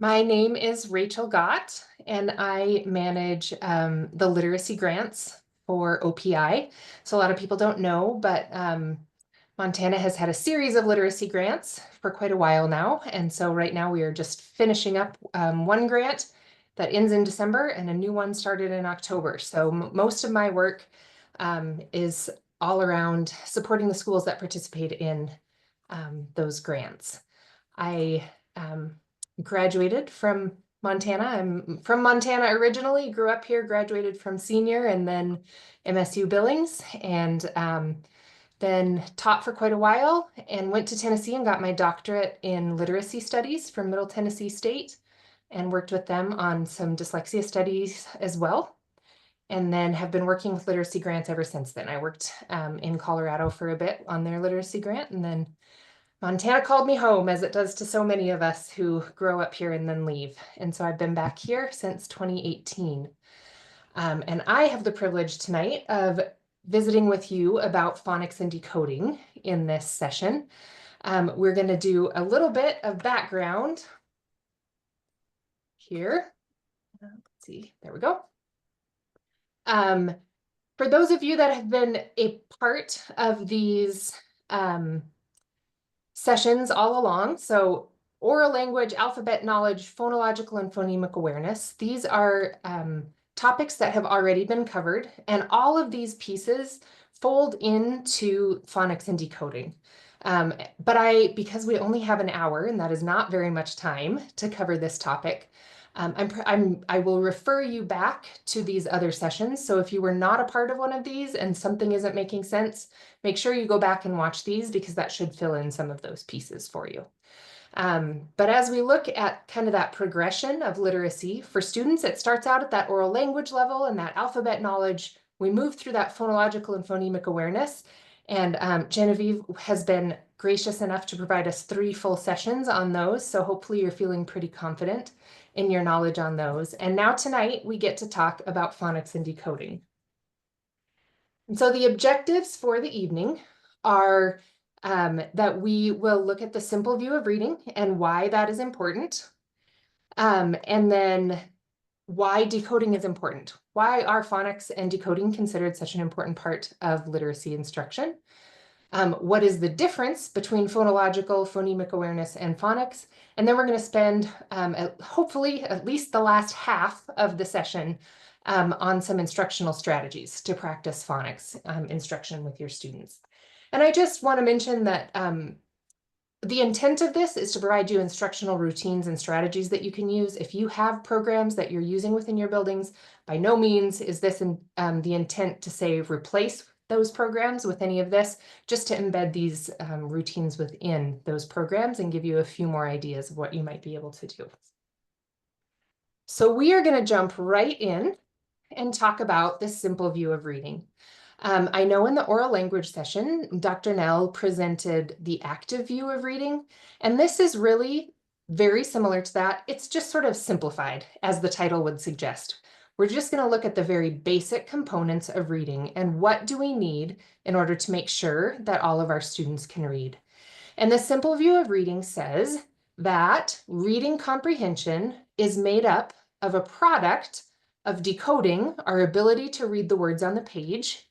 My name is Rachel Gott, and I manage the literacy grants for OPI. So a lot of people don't know, but Montana has had a series of literacy grants for quite a while now. And so right now we are just finishing up one grant that ends in December and a new one started in October. So most of my work is all around supporting the schools that participate in those grants. I graduated from Montana. I'm from Montana originally, grew up here, graduated from senior and then MSU Billings, and then taught for quite a while and went to Tennessee and got my doctorate in literacy studies from Middle Tennessee State and worked with them on some dyslexia studies as well. And then have been working with literacy grants ever since then. I worked in Colorado for a bit on their literacy grant, and then Montana called me home, as it does to so many of us who grow up here and then leave. And so I've been back here since 2018. And I have the privilege tonight of visiting with you about phonics and decoding in this session. We're going to do a little bit of background here. Let's see, there we go. For those of you that have been a part of these sessions all along, so oral language, alphabet knowledge, phonological and phonemic awareness, these are topics that have already been covered, and all of these pieces fold into phonics and decoding. But because we only have an hour, and that is not very much time to cover this topic, I will refer you back to these other sessions. So if you were not a part of one of these and something isn't making sense, make sure you go back and watch these because that should fill in some of those pieces for you. But as we look at kind of that progression of literacy for students, it starts out at that oral language level and that alphabet knowledge. We move through that phonological and phonemic awareness. And Genevieve has been gracious enough to provide us 3 full sessions on those. So hopefully you're feeling pretty confident in your knowledge on those. And now tonight we get to talk about phonics and decoding. And so the objectives for the evening are that we will look at the simple view of reading and why that is important. And then why decoding is important. Why are phonics and decoding considered such an important part of literacy instruction? What is the difference between phonological, phonemic awareness, and phonics? And then we're going to spend hopefully at least the last half of the session on some instructional strategies to practice phonics instruction with your students. And I just want to mention that the intent of this is to provide you instructional routines and strategies that you can use. If you have programs that you're using within your buildings, by no means is this the intent to say replace those programs with any of this, just to embed these routines within those programs and give you a few more ideas of what you might be able to do. So we are going to jump right in and talk about this simple view of reading. I know in the oral language session, Dr. Nell presented the active view of reading, and this is really very similar to that. It's just sort of simplified, as the title would suggest. We're just going to look at the very basic components of reading and what do we need in order to make sure that all of our students can read. And the simple view of reading says that reading comprehension is made up of a product of decoding, our ability to read the words on the page,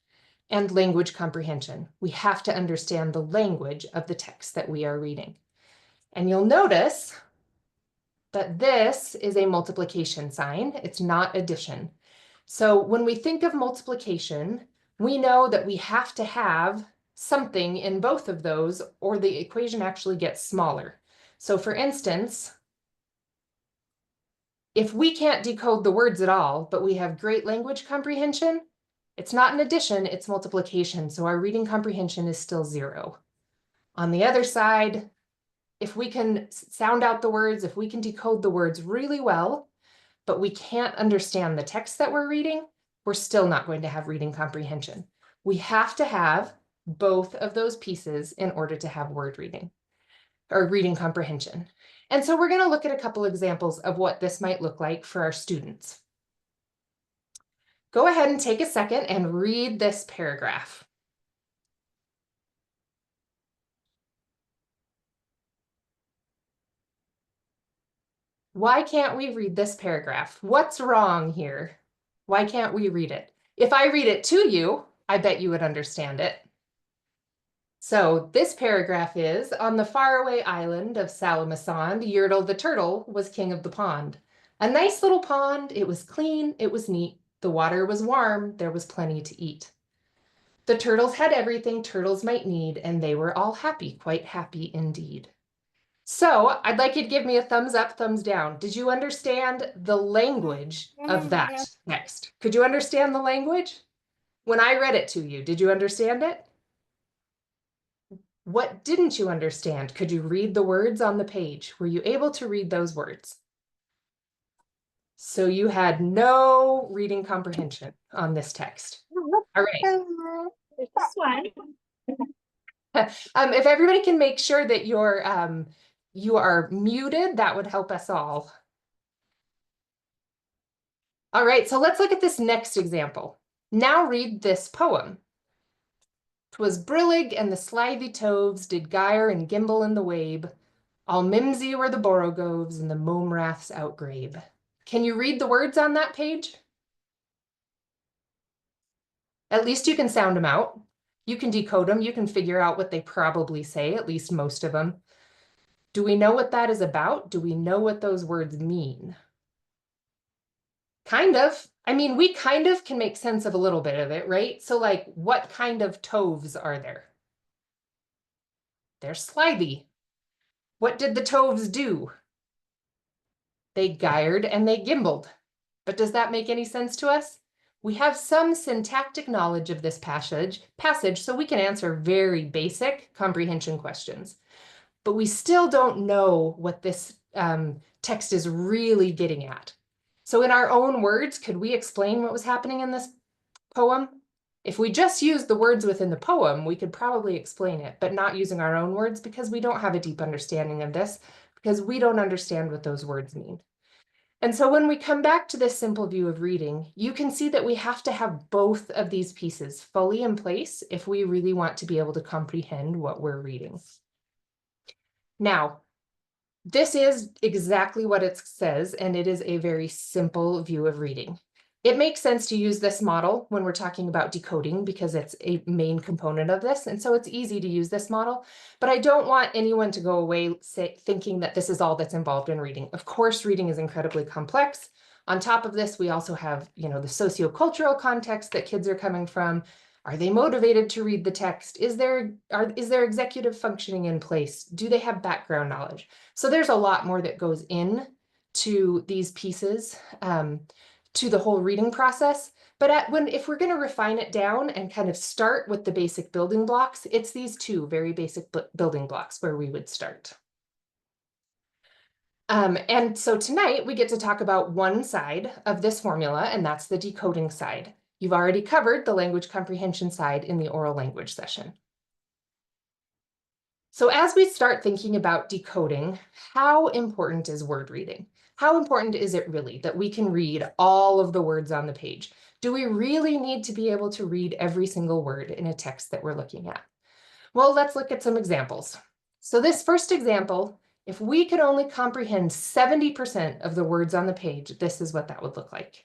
and language comprehension. We have to understand the language of the text that we are reading. And you'll notice that this is a multiplication sign. It's not addition. So when we think of multiplication, we know that we have to have something in both of those or the equation actually gets smaller. So for instance, if we can't decode the words at all, but we have great language comprehension, it's not an addition, it's multiplication. So our reading comprehension is still 0. On the other side, if we can sound out the words, if we can decode the words really well, but we can't understand the text that we're reading, we're still not going to have reading comprehension. We have to have both of those pieces in order to have word reading or reading comprehension. And so we're going to look at a couple examples of what this might look like for our students. Go ahead and take a second and read this paragraph. Why can't we read this paragraph? What's wrong here? Why can't we read it? If I read it to you, I bet you would understand it. So this paragraph is, on the faraway island of Salamasond, Yertle the turtle was king of the pond. A nice little pond, it was clean, it was neat. The water was warm, there was plenty to eat. The turtles had everything turtles might need, and they were all happy, quite happy indeed. So I'd like you to give me a thumbs up, thumbs down. Did you understand the language of that text? Could you understand the language? When I read it to you, did you understand it? What didn't you understand? Could you read the words on the page? Were you able to read those words? So you had no reading comprehension on this text. All right. This one. If everybody can make sure that you are muted, that would help us all. All right, so let's look at this next example. Now read this poem. 'Twas brillig and the slithy toves did gyre and gimble in the wabe. All mimsy were the borogoves and the mome raths outgrabe. Can you read the words on that page? At least you can sound them out. You can decode them. You can figure out what they probably say, at least most of them. Do we know what that is about? Do we know what those words mean? Kind of. I mean, we kind of can make sense of a little bit of it, right? So like, what kind of toves are there? They're slithy. What did the toves do? They gyred and they gimbled. But does that make any sense to us? We have some syntactic knowledge of this passage, so we can answer very basic comprehension questions. But we still don't know what this text is really getting at. So in our own words, could we explain what was happening in this poem? If we just use the words within the poem, we could probably explain it, but not using our own words because we don't have a deep understanding of this, because we don't understand what those words mean. And so when we come back to this simple view of reading, you can see that we have to have both of these pieces fully in place if we really want to be able to comprehend what we're reading. Now, this is exactly what it says, and it is a very simple view of reading. It makes sense to use this model when we're talking about decoding because it's a main component of this, and so it's easy to use this model, but I don't want anyone to go away thinking that this is all that's involved in reading. Of course, reading is incredibly complex. On top of this, we also have, the sociocultural context that kids are coming from. Are they motivated to read the text? Is there executive functioning in place? Do they have background knowledge? So there's a lot more that goes in to these pieces, to the whole reading process. But if we're going to refine it down and kind of start with the basic building blocks, it's these two very basic building blocks where we would start. And so tonight we get to talk about one side of this formula, and that's the decoding side. You've already covered the language comprehension side in the oral language session. So as we start thinking about decoding, how important is word reading? How important is it really that we can read all of the words on the page? Do we really need to be able to read every single word in a text that we're looking at? Well, let's look at some examples. So this first example, if we could only comprehend 70% of the words on the page, this is what that would look like.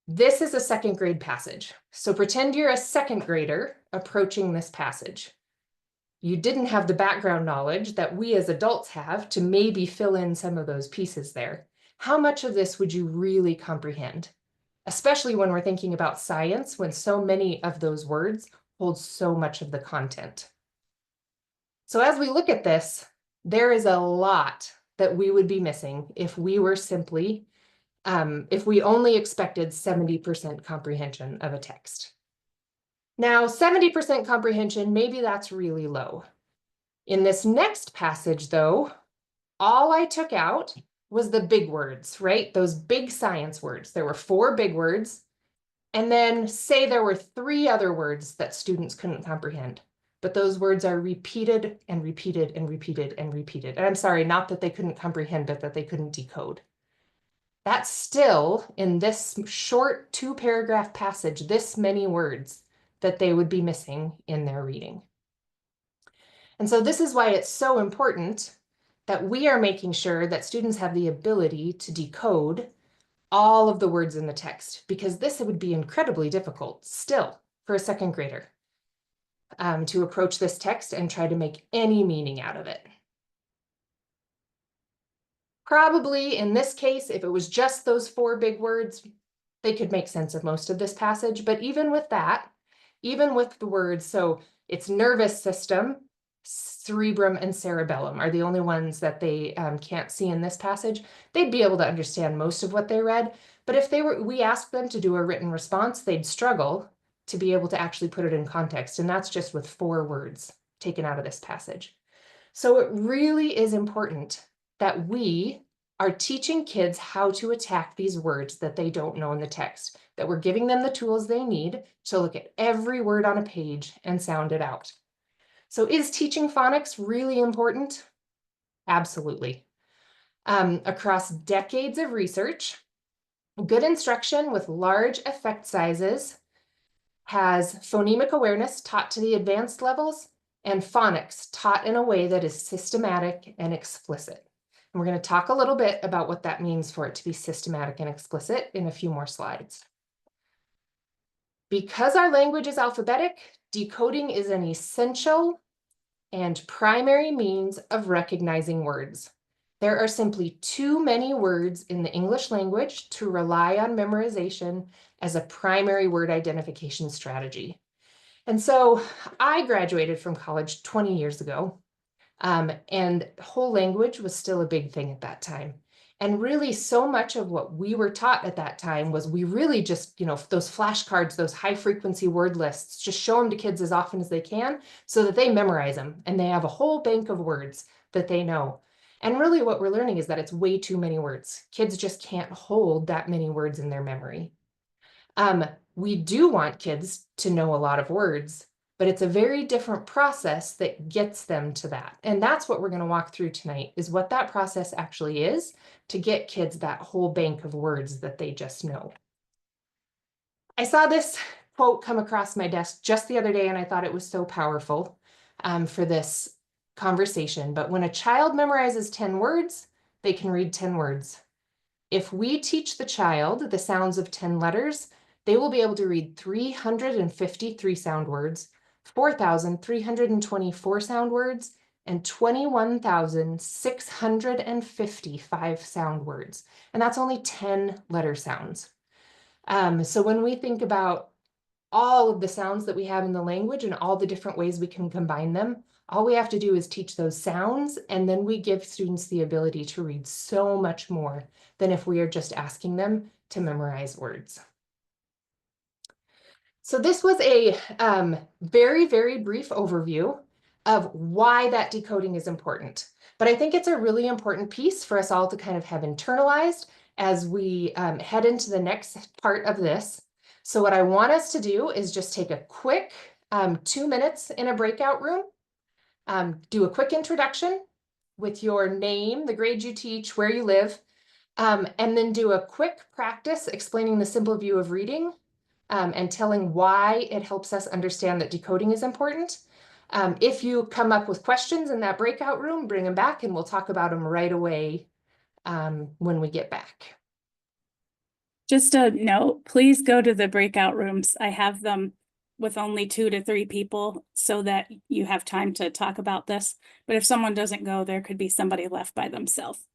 This is a second grade passage. So pretend you're a second grader approaching this passage. You didn't have the background knowledge that we as adults have to maybe fill in some of those pieces there. How much of this would you really comprehend? Especially when we're thinking about science, when so many of those words hold so much of the content. So as we look at this, there is a lot that we would be missing if we were simply, if we only expected 70% comprehension of a text. Now, 70% comprehension, maybe that's really low. In this next passage, though, all I took out was the big words, right? Those big science words. There were 4 big words, and then say there were 3 other words that students couldn't comprehend. But those words are repeated and repeated and repeated and repeated. And I'm sorry, not that they couldn't comprehend, but that they couldn't decode. That's still, in this short 2-paragraph passage, this many words that they would be missing in their reading. And so this is why it's so important that we are making sure that students have the ability to decode all of the words in the text, because this would be incredibly difficult still for a second grader to approach this text and try to make any meaning out of it. Probably in this case, if it was just those 4 big words, they could make sense of most of this passage. But even with that, even with the words, so it's nervous system, cerebrum, and cerebellum are the only ones that they can't see in this passage. They'd be able to understand most of what they read. But if we asked them to do a written response, they'd struggle to be able to actually put it in context. And that's just with 4 words taken out of this passage. So it really is important that we are teaching kids how to attack these words that they don't know in the text, that we're giving them the tools they need to look at every word on a page and sound it out. So is teaching phonics really important? Absolutely. Across decades of research, good instruction with large effect sizes has phonemic awareness taught to the advanced levels and phonics taught in a way that is systematic and explicit. And we're going to talk a little bit about what that means for it to be systematic and explicit in a few more slides. Because our language is alphabetic, decoding is an essential and primary means of recognizing words. There are simply too many words in the English language to rely on memorization as a primary word identification strategy. And so I graduated from college 20 years ago, and whole language was still a big thing at that time. And really so much of what we were taught at that time was we really just, those flashcards, those high frequency word lists, just show them to kids as often as they can so that they memorize them and they have a whole bank of words that they know. And really what we're learning is that it's way too many words. Kids just can't hold that many words in their memory. We do want kids to know a lot of words, but it's a very different process that gets them to that. And that's what we're going to walk through tonight, is what that process actually is to get kids that whole bank of words that they just know. I saw this quote come across my desk just the other day, and I thought it was so powerful for this conversation. But when a child memorizes 10 words, they can read 10 words. If we teach the child the sounds of 10 letters, they will be able to read 353 sound words, 4,324 sound words, and 21,655 sound words. And that's only 10 letter sounds. So when we think about all of the sounds that we have in the language and all the different ways we can combine them, all we have to do is teach those sounds, and then we give students the ability to read so much more than if we are just asking them to memorize words. So this was a very, very brief overview of why that decoding is important. But I think it's a really important piece for us all to kind of have internalized as we head into the next part of this. So what I want us to do is just take a quick 2 minutes in a breakout room, do a quick introduction with your name, the grade you teach, where you live, and then do a quick practice explaining the simple view of reading and telling why it helps us understand that decoding is important. If you come up with questions in that breakout room, bring them back and we'll talk about them right away when we get back. Just a note, please go to the breakout rooms. I have them with only 2 to 3 people so that you have time to talk about this. But if someone doesn't go, there could be somebody left by themselves.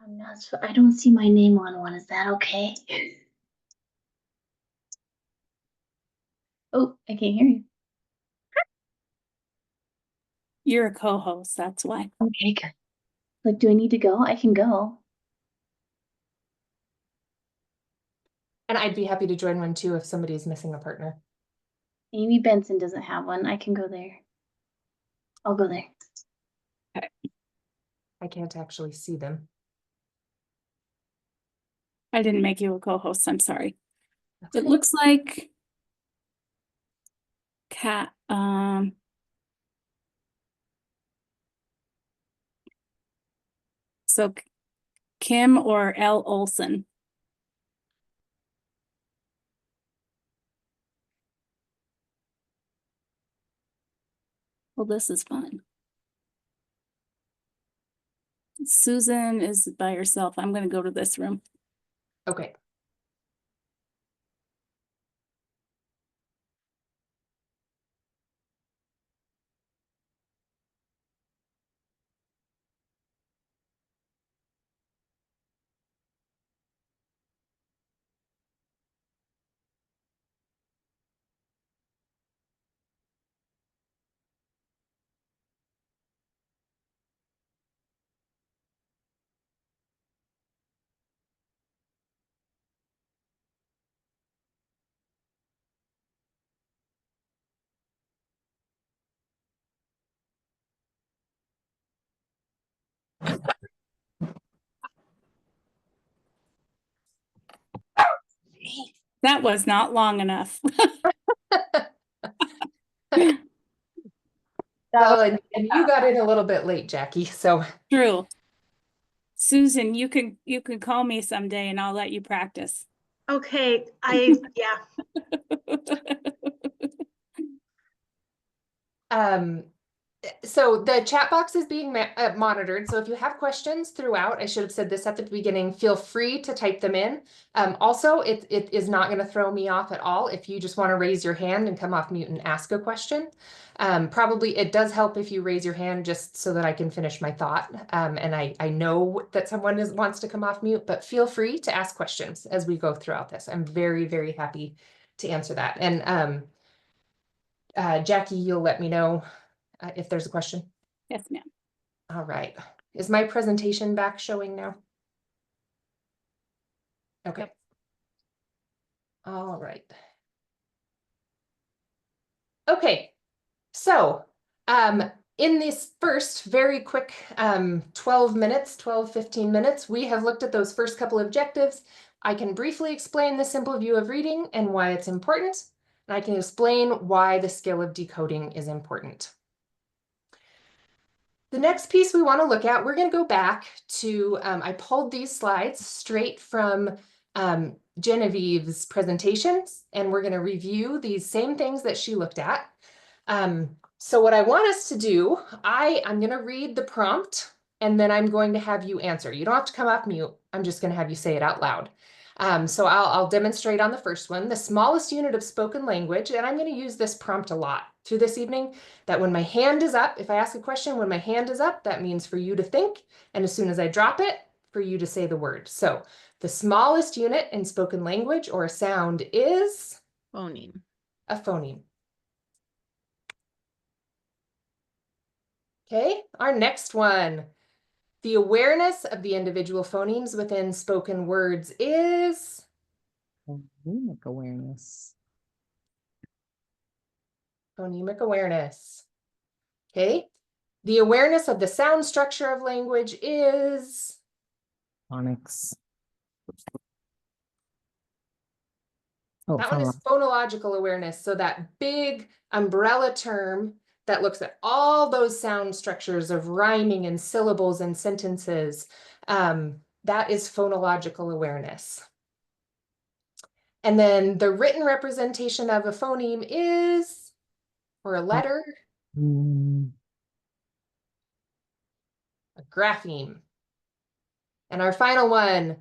I'm not sure. I don't see my name on one. Is that okay? Oh, I can't hear you. You're a co-host, that's why. Okay, good. Like, do I need to go? I can go. And I'd be happy to join one too if somebody's missing a partner. Amy Benson doesn't have one. I can go there. I'll go there. Okay. I can't actually see them. I didn't make you a co-host, I'm sorry. That's It okay. looks like Cat, so Kim or L. Olson? Well, this is fun. Susan is by herself. I'm gonna go to this room. Okay. That was not long enough. Well, and you got in a little bit late, Jackie, so. True. Susan, you can call me someday and I'll let you practice. Okay, yeah. So the chat box is being monitored. So if you have questions throughout, I should have said this at the beginning, feel free to type them in. Also, it is not going to throw me off at all if you just want to raise your hand and come off mute and ask a question. Probably it does help if you raise your hand just so that I can finish my thought. And I know that someone wants to come off mute, but feel free to ask questions as we go throughout this. I'm very, very happy to answer that. And Jackie, you'll let me know if there's a question. Yes, ma'am. All right. Is my presentation back showing now? Okay. All right. Okay. So, in this first very quick 12 minutes, 15 minutes, we have looked at those first couple objectives. I can briefly explain the simple view of reading and why it's important. And I can explain why the skill of decoding is important. The next piece we want to look at, we're going to go back to, I pulled these slides straight from Genevieve's presentations, and we're going to review these same things that she looked at. So what I want us to do, I'm going to read the prompt, and then I'm going to have you answer. You don't have to come off mute. I'm just going to have you say it out loud. So I'll demonstrate on the first one, the smallest unit of spoken language, and I'm going to use this prompt a lot through this evening, that when my hand is up, if I ask a question, when my hand is up, that means for you to think, and as soon as I drop it, for you to say the word. So the smallest unit in spoken language or a sound is? Phoneme. A phoneme. Okay, our next one. The awareness of the individual phonemes within spoken words is? Phonemic awareness. Phonemic awareness. Okay, the awareness of the sound structure of language is? Phonics. Oh, That one is phonological awareness. So that big umbrella term that looks at all those sound structures of rhyming and syllables and sentences, that is phonological awareness. And then the written representation of a phoneme is, or a letter, a grapheme. And our final one,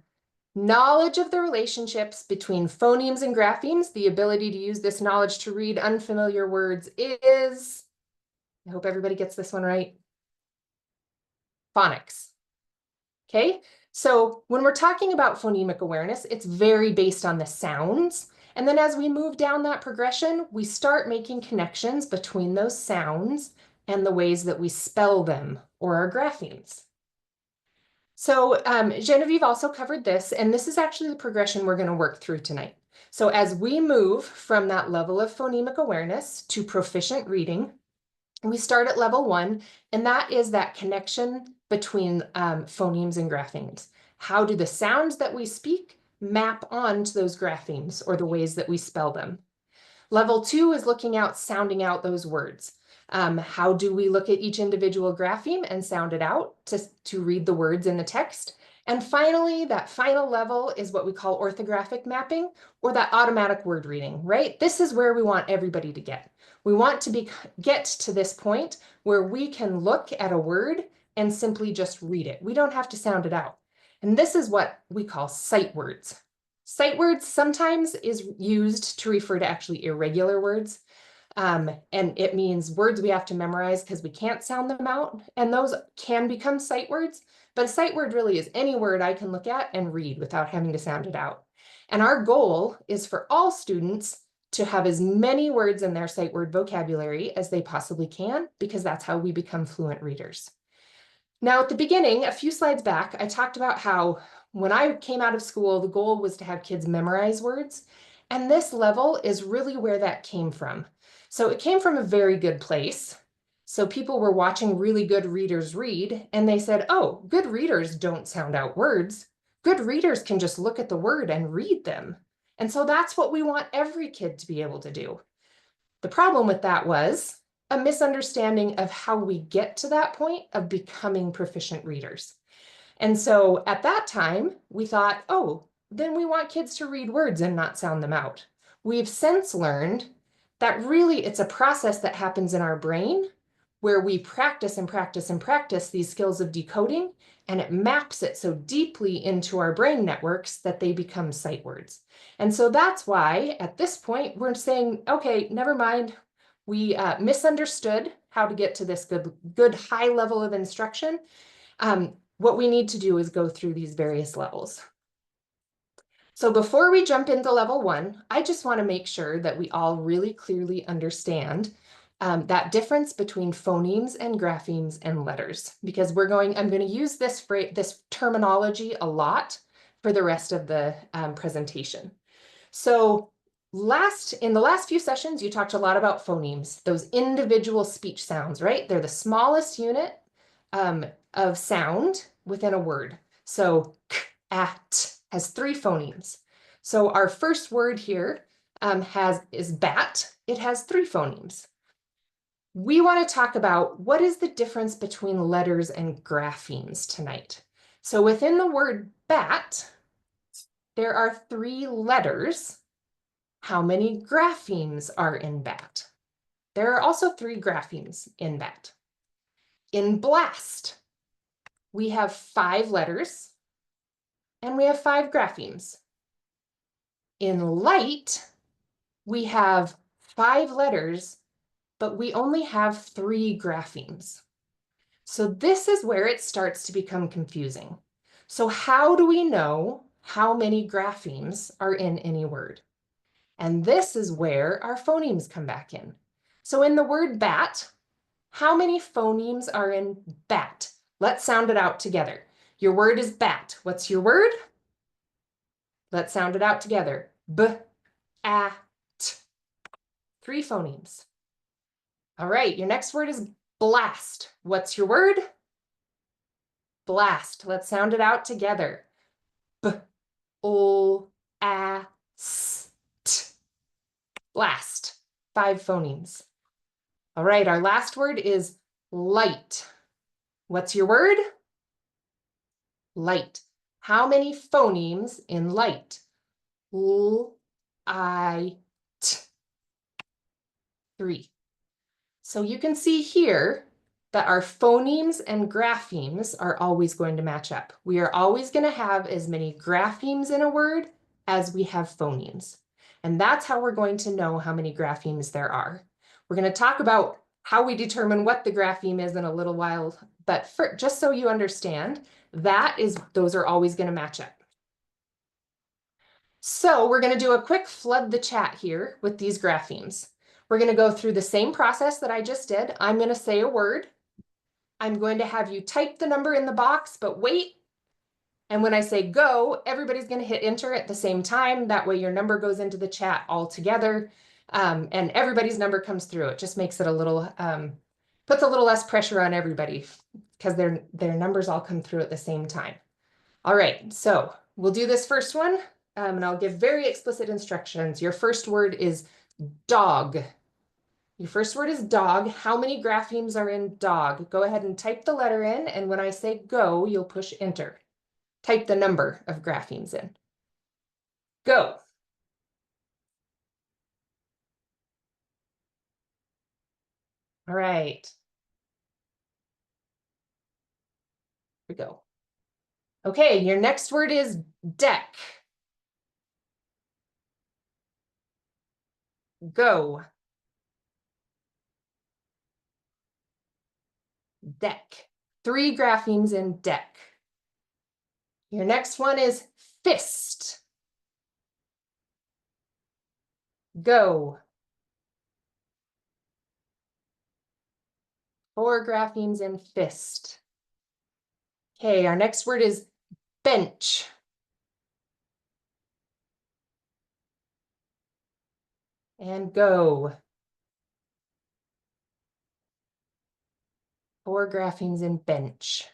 knowledge of the relationships between phonemes and graphemes, the ability to use this knowledge to read unfamiliar words is, I hope everybody gets this one right, phonics. Okay, so when we're talking about phonemic awareness, it's very based on the sounds. And then as we move down that progression, we start making connections between those sounds and the ways that we spell them or our graphemes. So Genevieve also covered this, and this is actually the progression we're going to work through tonight. So as we move from that level of phonemic awareness to proficient reading, we start at level 1, and that is that connection between phonemes and graphemes. How do the sounds that we speak map onto those graphemes or the ways that we spell them? Level 2 is looking out, sounding out those words. How do we look at each individual grapheme and sound it out to read the words in the text? And finally, that final level is what we call orthographic mapping, or that automatic word reading, right? This is where we want everybody to get. We want to get to this point where we can look at a word and simply just read it. We don't have to sound it out. And this is what we call sight words. Sight words sometimes is used to refer to actually irregular words. And it means words we have to memorize because we can't sound them out. And those can become sight words. But a sight word really is any word I can look at and read without having to sound it out. And our goal is for all students to have as many words in their sight word vocabulary as they possibly can, because that's how we become fluent readers. Now, at the beginning, a few slides back, I talked about how when I came out of school, the goal was to have kids memorize words. And this level is really where that came from. So it came from a very good place. So people were watching really good readers read, and they said, oh, good readers don't sound out words. Good readers can just look at the word and read them. And so that's what we want every kid to be able to do. The problem with that was a misunderstanding of how we get to that point of becoming proficient readers. And so at that time, we thought, oh, then we want kids to read words and not sound them out. We've since learned that really it's a process that happens in our brain where we practice and practice and practice these skills of decoding, and it maps it so deeply into our brain networks that they become sight words. And so that's why at this point we're saying, okay, never mind. We misunderstood how to get to this good high level of instruction. What we need to do is go through these various levels. So before we jump into level 1, I just want to make sure that we all really clearly understand that difference between phonemes and graphemes and letters, because I'm going to use this terminology a lot for the rest of the presentation. So in the last few sessions, you talked a lot about phonemes, those individual speech sounds, right? They're the smallest unit of sound within a word. So k, at has 3 phonemes. So our first word here is bat. It has 3 phonemes. We want to talk about what is the difference between letters and graphemes tonight. So within the word bat, there are 3 letters. How many graphemes are in bat? There are also 3 graphemes in bat. In blast, we have 5 letters and we have 5 graphemes. In light, we have 5 letters, but we only have 3 graphemes. So this is where it starts to become confusing. So how do we know how many graphemes are in any word? And this is where our phonemes come back in. So in the word bat, how many phonemes are in bat? Let's sound it out together. Your word is bat. What's your word? Let's sound it out together. B, a, t. 3 phonemes. All right, your next word is blast. What's your word? Blast. Let's sound it out together. B, o, a, s, t. Blast. 5 phonemes. All right, our last word is light. What's your word? Light. How many phonemes in light? L, I, t. 3. So you can see here that our phonemes and graphemes are always going to match up. We are always going to have as many graphemes in a word as we have phonemes. And that's how we're going to know how many graphemes there are. We're going to talk about how we determine what the grapheme is in a little while, but just so you understand, those are always going to match up. So we're going to do a quick flood the chat here with these graphemes. We're going to go through the same process that I just did. I'm going to say a word. I'm going to have you type the number in the box, but wait. And when I say go, everybody's going to hit enter at the same time. That way your number goes into the chat all together, and everybody's number comes through. It just makes it a little, puts a little less pressure on everybody because their numbers all come through at the same time. All right, so we'll do this first one, and I'll give very explicit instructions. Your first word is Dog. Your first word is dog. How many graphemes are in dog? Go ahead and type the letter in, and when I say go, you'll push enter. Type the number of graphemes in. Go. All right. Here we go. Okay, your next word is deck. Go. Deck. 3 graphemes in deck. Your next one is fist. Go. 4 graphemes in fist. Okay, our next word is bench. And go. 4 graphemes in bench.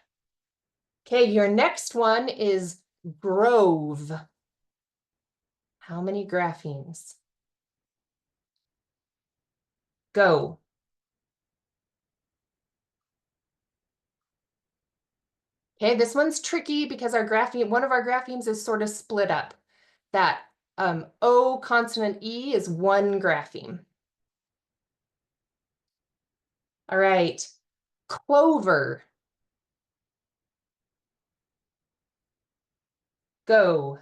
Okay, your next one is grove. How many graphemes? Go. Okay, this one's tricky because our grapheme, one of our graphemes is sort of split up. That O consonant E is 1 grapheme. All right, clover. Go.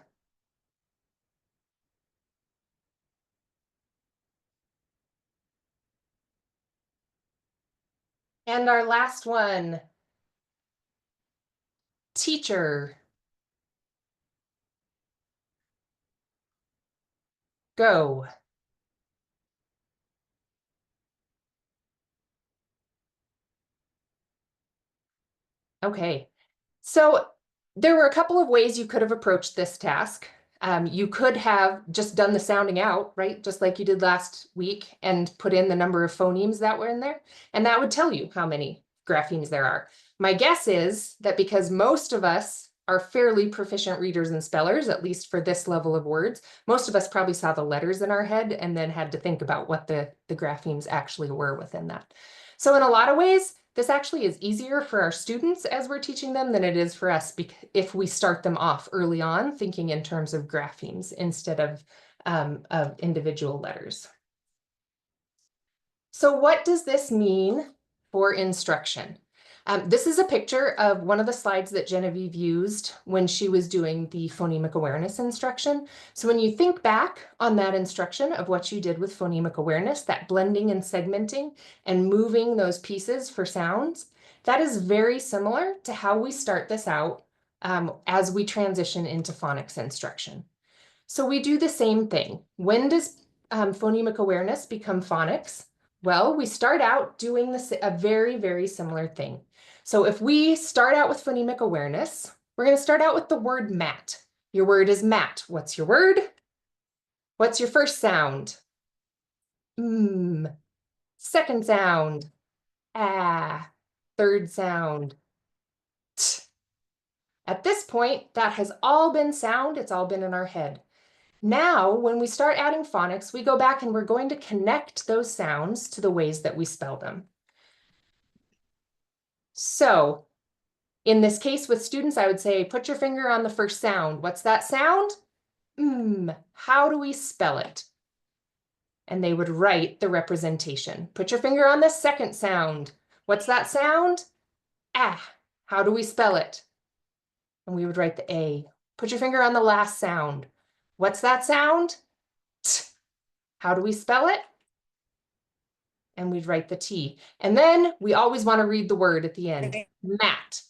And our last one, teacher. Go. Okay, so there were a couple of ways you could have approached this task. You could have just done the sounding out, right? Just like you did last week, and put in the number of phonemes that were in there, and that would tell you how many graphemes there are. My guess is that because most of us are fairly proficient readers and spellers, at least for this level of words, most of us probably saw the letters in our head and then had to think about what the graphemes actually were within that. So in a lot of ways, this actually is easier for our students as we're teaching them than it is for us if we start them off early on thinking in terms of graphemes instead of individual letters. So what does this mean for instruction? This is a picture of one of the slides that Genevieve used when she was doing the phonemic awareness instruction. So when you think back on that instruction of what you did with phonemic awareness, that blending and segmenting and moving those pieces for sounds, that is very similar to how we start this out as we transition into phonics instruction. So we do the same thing. When does phonemic awareness become phonics? Well, we start out doing this, a very, very similar thing. So if we start out with phonemic awareness, we're going to start out with the word mat. Your word is mat. What's your word? What's your first sound? Second sound? Ah. Third sound? T. At this point, that has all been sound. It's all been in our head. Now, when we start adding phonics, we go back and we're going to connect those sounds to the ways that we spell them. So in this case with students, I would say, put your finger on the first sound. What's that sound? How do we spell it? And they would write the representation. Put your finger on the second sound. What's that sound? Ah. How do we spell it? And we would write the A. Put your finger on the last sound. What's that sound? T. How do we spell it? And we'd write the T. And then we always want to read the word at the end, mat.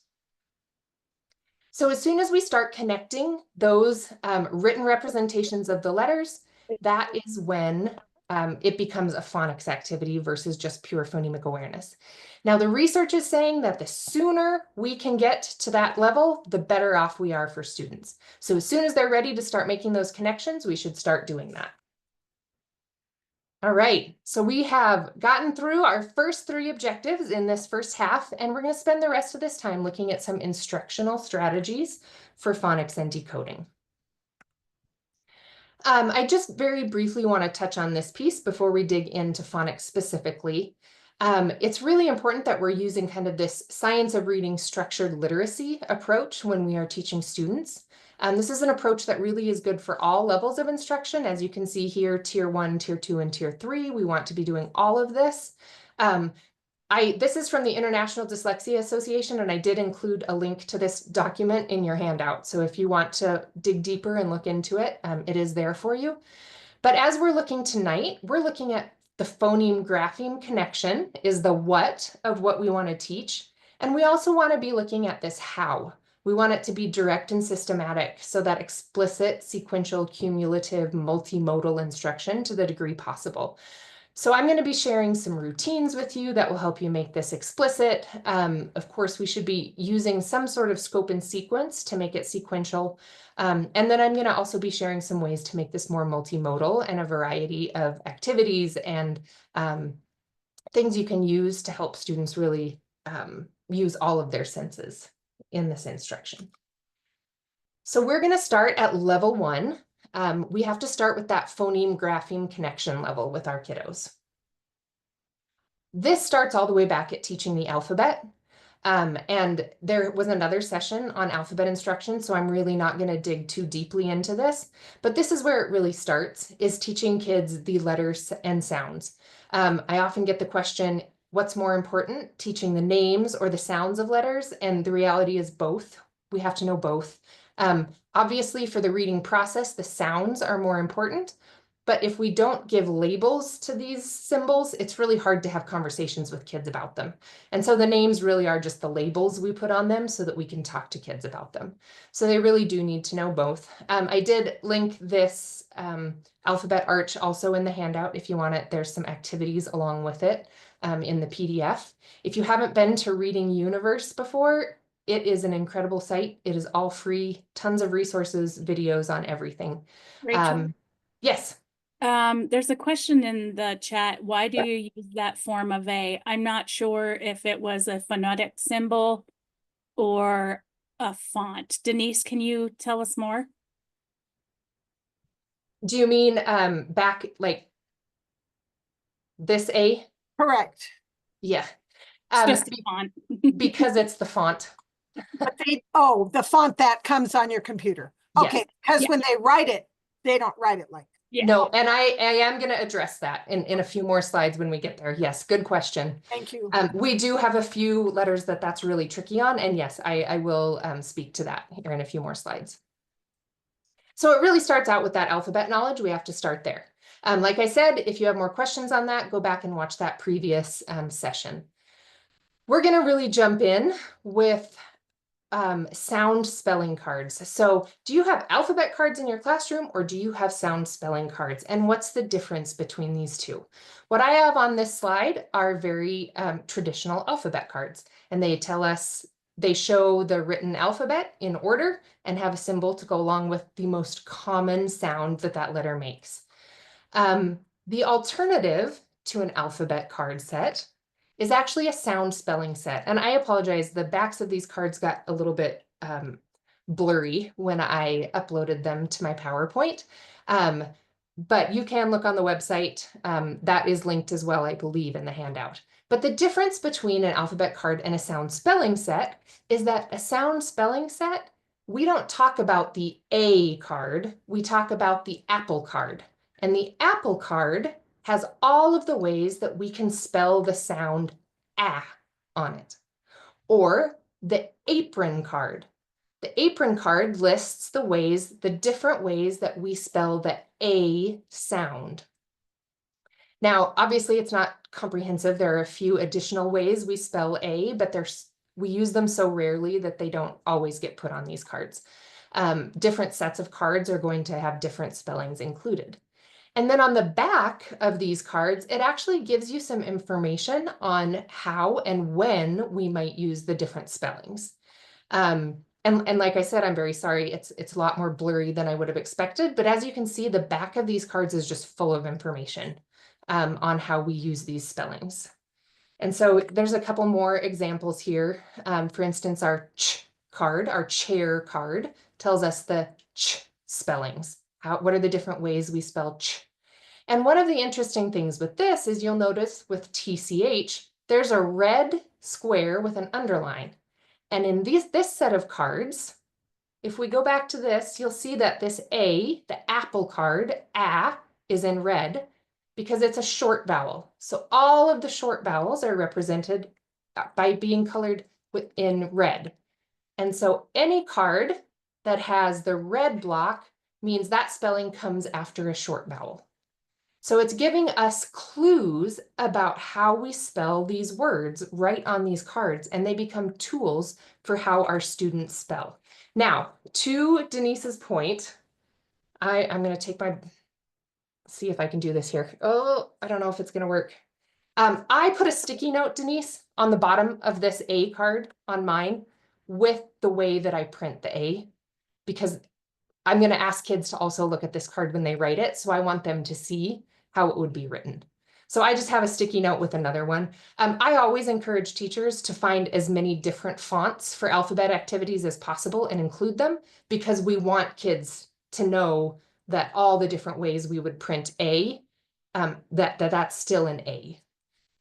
So as soon as we start connecting those written representations of the letters, that is when it becomes a phonics activity versus just pure phonemic awareness. Now, the research is saying that the sooner we can get to that level, the better off we are for students. So as soon as they're ready to start making those connections, we should start doing that. All right, so we have gotten through our first 3 objectives in this first half, and we're going to spend the rest of this time looking at some instructional strategies for phonics and decoding. I just very briefly want to touch on this piece before we dig into phonics specifically. It's really important that we're using kind of this science of reading structured literacy approach when we are teaching students. This is an approach that really is good for all levels of instruction. As you can see here, tier 1, tier 2, and tier 3, we want to be doing all of this. This is from the International Dyslexia Association, and I did include a link to this document in your handout. So if you want to dig deeper and look into it, it is there for you. But as we're looking tonight, we're looking at the phoneme-grapheme connection is the what of what we want to teach. And we also want to be looking at this how. We want it to be direct and systematic, so that explicit, sequential, cumulative, multimodal instruction to the degree possible. So I'm going to be sharing some routines with you that will help you make this explicit. Of course, we should be using some sort of scope and sequence to make it sequential. And then I'm going to also be sharing some ways to make this more multimodal and a variety of activities and things you can use to help students really use all of their senses in this instruction. So we're going to start at level 1. We have to start with that phoneme-grapheme connection level with our kiddos. This starts all the way back at teaching the alphabet. And there was another session on alphabet instruction, so I'm really not going to dig too deeply into this. But this is where it really starts, is teaching kids the letters and sounds. I often get the question, what's more important, teaching the names or the sounds of letters? And the reality is both. We have to know both. Obviously, for the reading process, the sounds are more important. But if we don't give labels to these symbols, it's really hard to have conversations with kids about them. And so the names really are just the labels we put on them so that we can talk to kids about them. So they really do need to know both. I did link this alphabet arch also in the handout if you want it. There's some activities along with it in the PDF. If you haven't been to Reading Universe before, it is an incredible site. It is all free, tons of resources, videos on everything. Rachel? Yes. There's a question in the chat. Why do you use that form of A? I'm not sure if it was a phonetic symbol or a font. Denise, can you tell us more? Do you mean back like this A? Correct. Yeah. It's just a font. Because it's the font. But the font that comes on your computer. Yes. Okay, because Yeah. when they write it, they don't write it like. Yeah. No, and I am going to address that in a few more slides when we get there. Yes, good question. Thank you. We do have a few letters that's really tricky on, and yes, I will speak to that here in a few more slides. So it really starts out with that alphabet knowledge. We have to start there. Like I said, if you have more questions on that, go back and watch that previous session. We're going to really jump in with sound spelling cards. So do you have alphabet cards in your classroom or do you have sound spelling cards? And what's the difference between these two? What I have on this slide are very traditional alphabet cards, and they tell us, they show the written alphabet in order and have a symbol to go along with the most common sound that letter makes. The alternative to an alphabet card set is actually a sound spelling set. And I apologize, the backs of these cards got a little bit blurry when I uploaded them to my PowerPoint. But you can look on the website. That is linked as well, I believe, in the handout. But the difference between an alphabet card and a sound spelling set is that a sound spelling set, we don't talk about the A card, we talk about the apple card. And the apple card has all of the ways that we can spell the sound ah on it. Or the apron card. The apron card lists the different ways that we spell the A sound. Now, obviously it's not comprehensive. There are a few additional ways we spell A, but we use them so rarely that they don't always get put on these cards. Different sets of cards are going to have different spellings included. And then on the back of these cards, it actually gives you some information on how and when we might use the different spellings. And like I said, I'm very sorry, it's a lot more blurry than I would have expected, but as you can see, the back of these cards is just full of information on how we use these spellings. And so there's a couple more examples here. For instance, our ch card, our chair card, tells us the ch spellings. what are the different ways we spell ch? And one of the interesting things with this is you'll notice with TCH, there's a red square with an underline. And in this set of cards, if we go back to this, you'll see that this A, the apple card, A, is in red because it's a short vowel. So all of the short vowels are represented by being colored in red. And so any card that has the red block means that spelling comes after a short vowel. So it's giving us clues about how we spell these words right on these cards, and they become tools for how our students spell. Now, to Denise's point, I'm going to take see if I can do this here. Oh, I don't know if it's going to work. I put a sticky note, Denise, on the bottom of this A card on mine with the way that I print the A, because I'm going to ask kids to also look at this card when they write it. So I want them to see how it would be written. So I just have a sticky note with another one. I always encourage teachers to find as many different fonts for alphabet activities as possible and include them, because we want kids to know that all the different ways we would print A, that's still an A.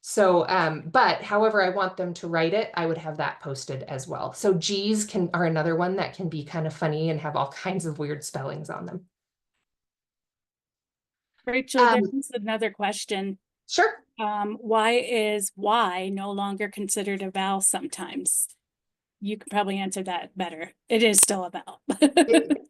So, but however I want them to write it, I would have that posted as well. So G's are another one that can be kind of funny and have all kinds of weird spellings on them. Rachel, there's another question. Sure. Why is Y no longer considered a vowel sometimes? You could probably answer that better. It is still a vowel.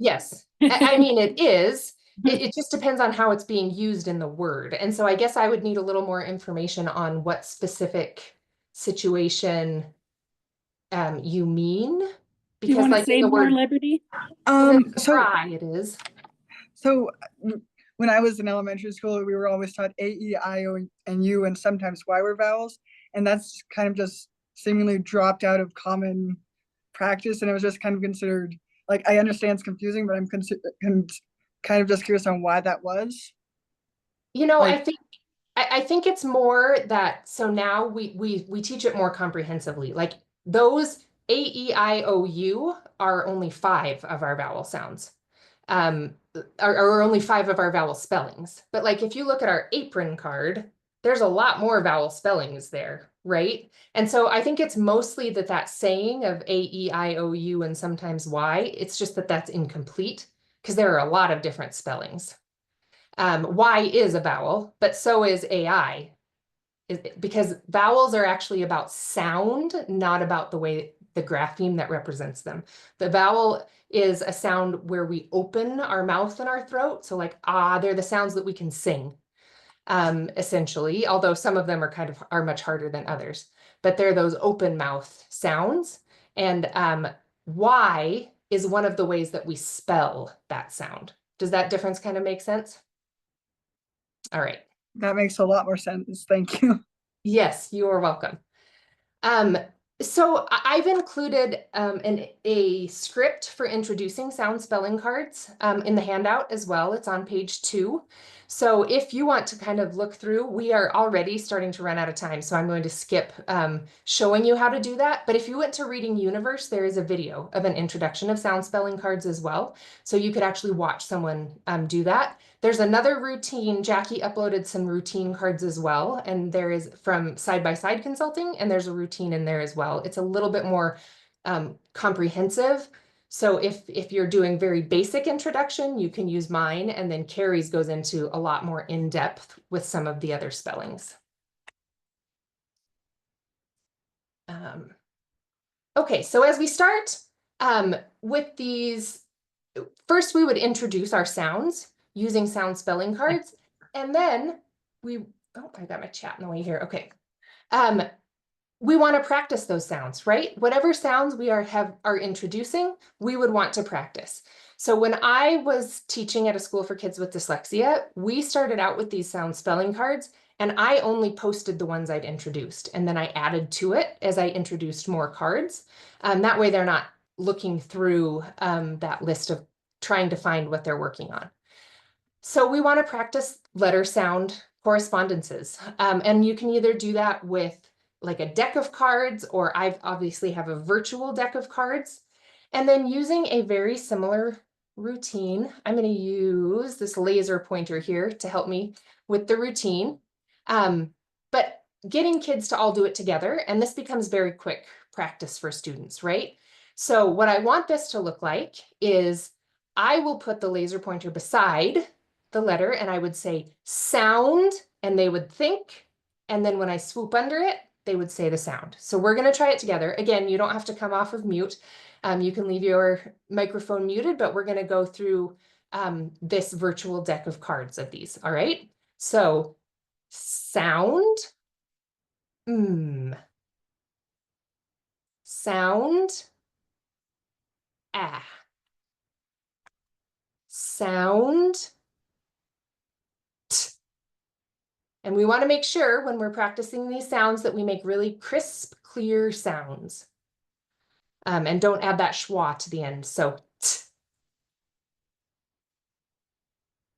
Yes, I mean, it is. It just depends on how it's being used in the word. And so I guess I would need a little more information on what specific situation you mean. You Because want to like say in the more, word Liberty? try, it is. So when I was in elementary school, we were always taught A, E, I, O, and U, and sometimes Y were vowels. And that's kind of just seemingly dropped out of common practice. And it was just kind of considered, like, I understand it's confusing, but I'm kind of just curious on why that was. You know, Like, I think it's more that, so now we teach it more comprehensively. Like those A, E, I, O, U are only 5 of our vowel sounds. Are only 5 of our vowel spellings. But like if you look at our apron card, there's a lot more vowel spellings there, right? And so I think it's mostly that saying of A, E, I, O, U, and sometimes Y, it's just that that's incomplete because there are a lot of different spellings. Y is a vowel, but so is AI, because vowels are actually about sound, not about the way the grapheme that represents them. The vowel is a sound where we open our mouth and our throat. So like, they're the sounds that we can sing, essentially, although some of them are much harder than others, but they're those open mouth sounds. And Y is one of the ways that we spell that sound. Does that difference kind of make sense? All right. that makes a lot more sense. Thank you. Yes, you are welcome. So I've included a script for introducing sound spelling cards in the handout as well. It's on page 2. So if you want to kind of look through, we are already starting to run out of time. So I'm going to skip showing you how to do that. But if you went to Reading Universe, there is a video of an introduction of sound spelling cards as well. So you could actually watch someone do that. There's another routine. Jackie uploaded some routine cards as well. And there is from Side by Side Consulting, and there's a routine in there as well. It's a little bit more comprehensive. So if you're doing very basic introduction, you can use mine, and then Carrie's goes into a lot more in depth with some of the other spellings. Okay, so as we start with these, first we would introduce our sounds using sound spelling cards, and then I got my chat in the way here. Okay. We want to practice those sounds, right? Whatever sounds we are introducing, we would want to practice. So when I was teaching at a school for kids with dyslexia, we started out with these sound spelling cards, and I only posted the ones I'd introduced, and then I added to it as I introduced more cards. That way they're not looking through that list of trying to find what they're working on. So we want to practice letter sound correspondences, and you can either do that with like a deck of cards, or I obviously have a virtual deck of cards, and then using a very similar routine, I'm going to use this laser pointer here to help me with the routine. But getting kids to all do it together, and this becomes very quick practice for students, right? So what I want this to look like is I will put the laser pointer beside the letter and I would say sound, and they would think. And then when I swoop under it, they would say the sound. So we're going to try it together. Again, you don't have to come off of mute. You can leave your microphone muted, but we're going to go through this virtual deck of cards of these. All right. So sound. Sound. Ah. Sound. T. And we want to make sure when we're practicing these sounds that we make really crisp, clear sounds. And don't add that schwa to the end. So t.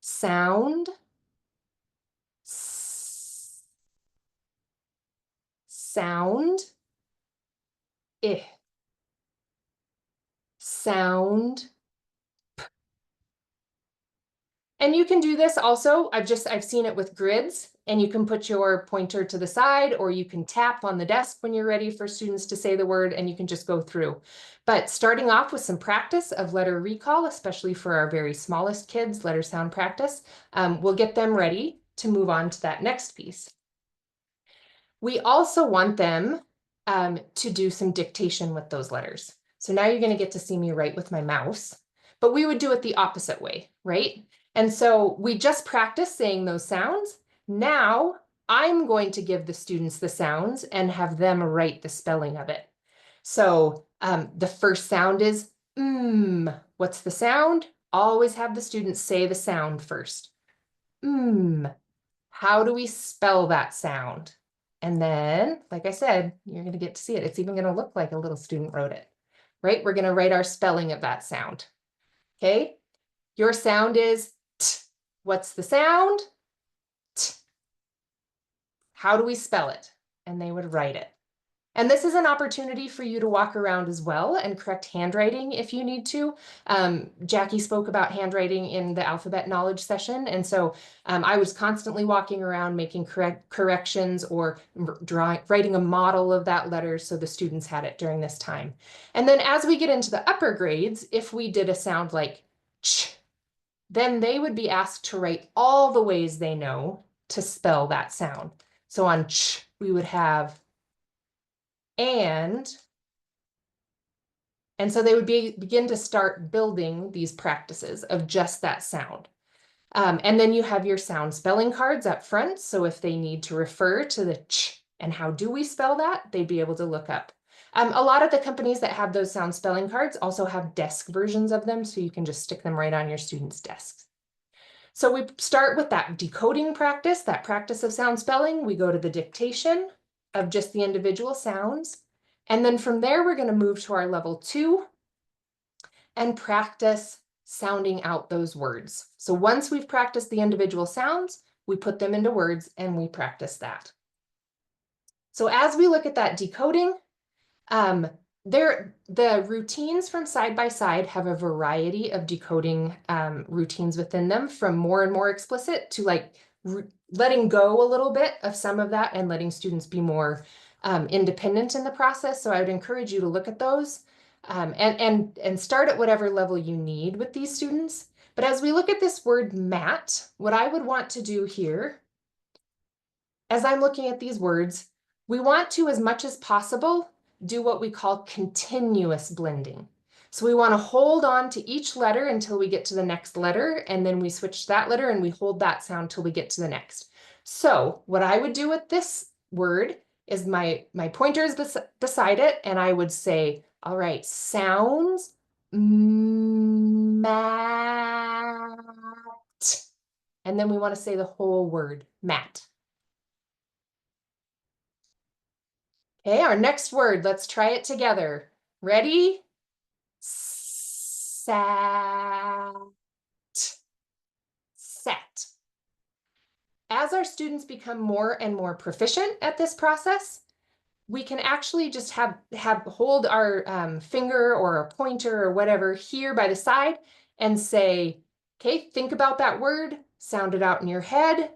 Sound. S. Sound. I. Sound. P. And you can do this also. I've seen it with grids, and you can put your pointer to the side, or you can tap on the desk when you're ready for students to say the word, and you can just go through. But starting off with some practice of letter recall, especially for our very smallest kids, letter sound practice, we'll get them ready to move on to that next piece. We also want them to do some dictation with those letters. So now you're going to get to see me write with my mouse, but we would do it the opposite way, right? And so we just practiced saying those sounds. Now I'm going to give the students the sounds and have them write the spelling of it. So the first sound is What's the sound? Always have the students say the sound first. How do we spell that sound? And then, like I said, you're going to get to see it. It's even going to look like a little student wrote it, right? We're going to write our spelling of that sound. Okay. Your sound is T. What's the sound? T. How do we spell it? And they would write it. And this is an opportunity for you to walk around as well and correct handwriting if you need to. Jackie spoke about handwriting in the alphabet knowledge session. And so I was constantly walking around making corrections or writing a model of that letter so the students had it during this time. And then as we get into the upper grades, if we did a sound like ch, then they would be asked to write all the ways they know to spell that sound. So on ch, we would have and so they would begin to start building these practices of just that sound. And then you have your sound spelling cards up front. So if they need to refer to the ch and how do we spell that, they'd be able to look up. A lot of the companies that have those sound spelling cards also have desk versions of them, so you can just stick them right on your students' desks. So we start with that decoding practice, that practice of sound spelling. We go to the dictation of just the individual sounds. And then from there, we're going to move to our level 2 and practice sounding out those words. So once we've practiced the individual sounds, we put them into words and we practice that. So as we look at that decoding, the routines from side by side have a variety of decoding routines within them, from more and more explicit to like letting go a little bit of some of that and letting students be more independent in the process. So I would encourage you to look at those and start at whatever level you need with these students. But as we look at this word mat, what I would want to do here, as I'm looking at these words, we want to, as much as possible, do what we call continuous blending. So we want to hold on to each letter until we get to the next letter, and then we switch that letter and we hold that sound till we get to the next. So what I would do with this word is my pointer is beside it, and I would say, all right, sounds mat. And then we want to say the whole word, mat. Okay, our next word, let's try it together. Ready? Sat. Set. As our students become more and more proficient at this process, we can actually just hold our finger or a pointer or whatever here by the side and say, okay, think about that word, sound it out in your head.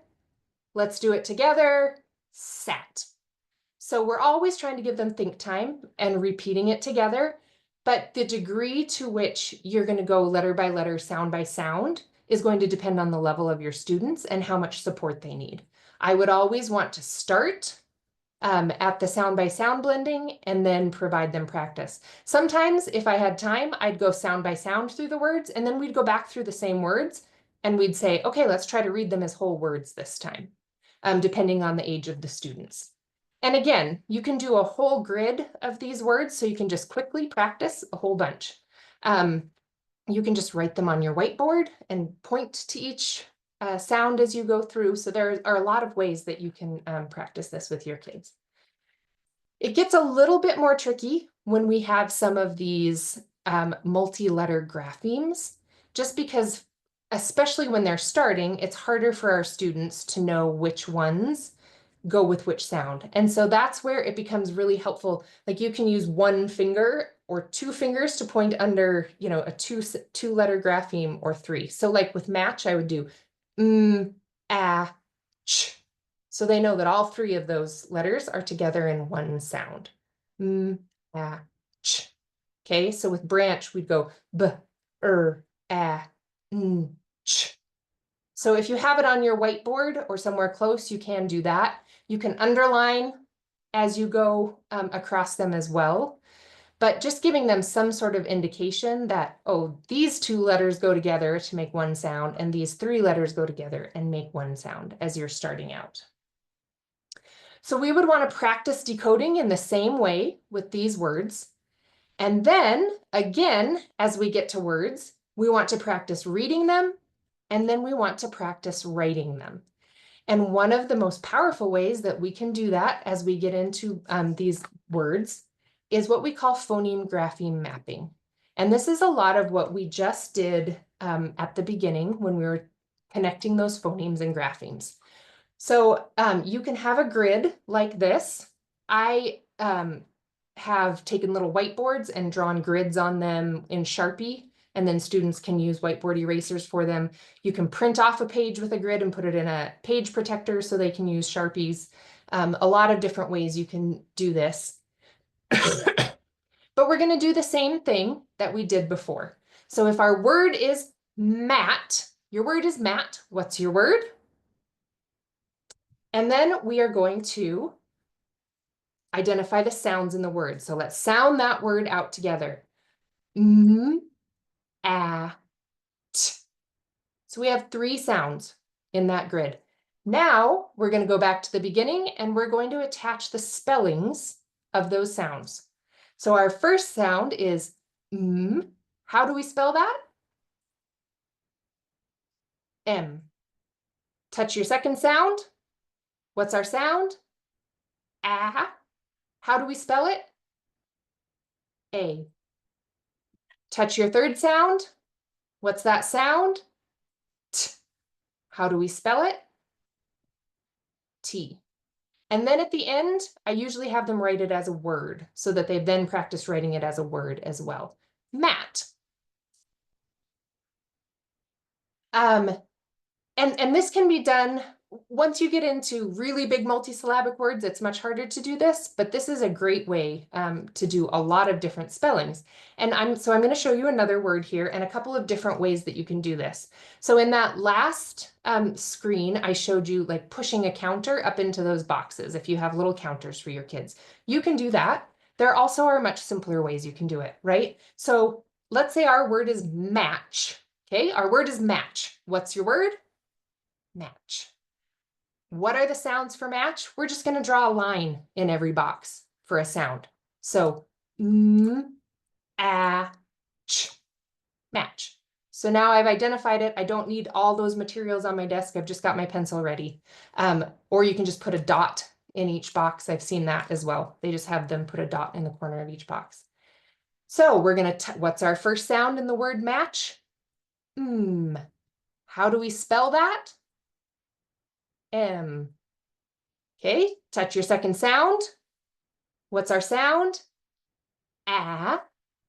Let's do it together. Sat. So we're always trying to give them think time and repeating it together. But the degree to which you're going to go letter by letter, sound by sound is going to depend on the level of your students and how much support they need. I would always want to start at the sound by sound blending and then provide them practice. Sometimes if I had time, I'd go sound by sound through the words and then we'd go back through the same words and we'd say, okay, let's try to read them as whole words this time, depending on the age of the students. And again, you can do a whole grid of these words, so you can just quickly practice a whole bunch. You can just write them on your whiteboard and point to each sound as you go through. So there are a lot of ways that you can practice this with your kids. It gets a little bit more tricky when we have some of these multi-letter graphemes, just because, especially when they're starting, it's harder for our students to know which ones go with which sound. And so that's where it becomes really helpful. Like you can use one finger or two fingers to point under, you know, a two letter grapheme or three. So like with match, I would do ch. So they know that all three of those letters are together in one sound. Ch. Okay, so with branch, we'd go ch. So if you have it on your whiteboard or somewhere close, you can do that. You can underline as you go across them as well, but just giving them some sort of indication that, oh, these two letters go together to make one sound, and these three letters go together and make one sound as you're starting out. So we would want to practice decoding in the same way with these words. And then again, as we get to words, we want to practice reading them, and then we want to practice writing them. And one of the most powerful ways that we can do that as we get into these words is what we call phoneme grapheme mapping. And this is a lot of what we just did at the beginning when we were connecting those phonemes and graphemes. So you can have a grid like this. I have taken little whiteboards and drawn grids on them in Sharpie, and then students can use whiteboard erasers for them. You can print off a page with a grid and put it in a page protector so they can use Sharpies. A lot of different ways you can do this. But we're going to do the same thing that we did before. So if our word is mat, your word is mat, what's your word? And then we are going to identify the sounds in the word. So let's sound that word out together. T. So we have three sounds in that grid. Now we're going to go back to the beginning and we're going to attach the spellings of those sounds. So our first sound is m. How do we spell that? M. Touch your second sound. What's our sound? A. How do we spell it? A. Touch your third sound. What's that sound? T. How do we spell it? T. And then at the end, I usually have them write it as a word so that they've then practiced writing it as a word as well. Mat. And this can be done once you get into really big multisyllabic words. It's much harder to do this, but this is a great way to do a lot of different spellings. And I'm going to show you another word here and a couple of different ways that you can do this. So in that last screen, I showed you like pushing a counter up into those boxes. If you have little counters for your kids, you can do that. There also are much simpler ways you can do it, right? So let's say our word is match. Okay, our word is match. What's your word? Match. What are the sounds for match? We're just going to draw a line in every box for a sound. So ch, match. So now I've identified it. I don't need all those materials on my desk. I've just got my pencil ready. Or you can just put a dot in each box. I've seen that as well. They just have them put a dot in the corner of each box. So we're going to, what's our first sound in the word match? How do we spell that? M. Okay, touch your second sound. What's our sound? A.